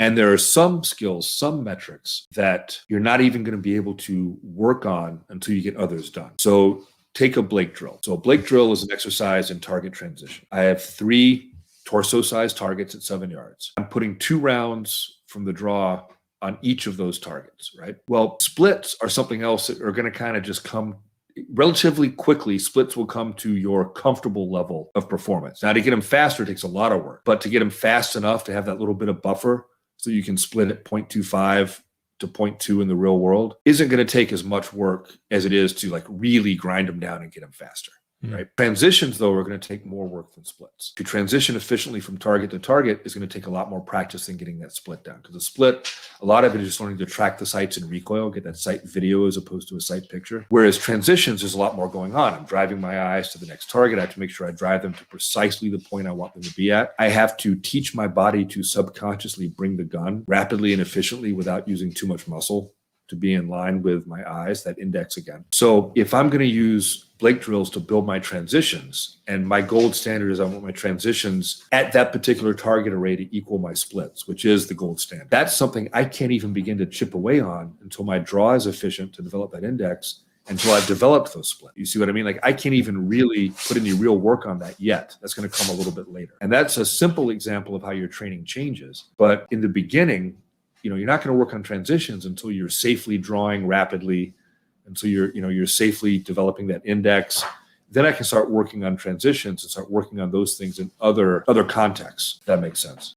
And there are some skills, some metrics that you're not even going to be able to work on until you get others done. So take a Blake drill. So a Blake drill is an exercise in target transition. I have 3 torso-sized targets at 7 yards. I'm putting 2 rounds from the draw on each of those targets, right? Well, splits are something else that are going to kind of just come relatively quickly. Splits will come to your comfortable level of performance. Now, to get them faster takes a lot of work, but to get them fast enough to have that little bit of buffer so you can split at 0.25 to 0.2 in the real world isn't going to take as much work as it is to like really grind them down and get them faster. Right? Transitions, though, are going to take more work than splits. To transition efficiently from target to target is going to take a lot more practice than getting that split down. Because a split, a lot of it is just learning to track the sights in recoil, get that sight video as opposed to a sight picture. Whereas transitions, there's a lot more going on. I'm driving my eyes to the next target. I have to make sure I drive them to precisely the point I want them to be at. I have to teach my body to subconsciously bring the gun rapidly and efficiently without using too much muscle to be in line with my eyes, that index again. So if I'm going to use Blake drills to build my transitions, and my gold standard is I want my transitions at that particular target array to equal my splits, which is the gold standard. That's something I can't even begin to chip away on until my draw is efficient to develop that index, until I've developed those splits. You see what I mean? Like I can't even really put any real work on that yet. That's going to come a little bit later. And that's a simple example of how your training changes. But in the beginning, you're not going to work on transitions until you're safely drawing rapidly, until you're safely developing that index. Then I can start working on transitions and start working on those things in other contexts. If that makes sense.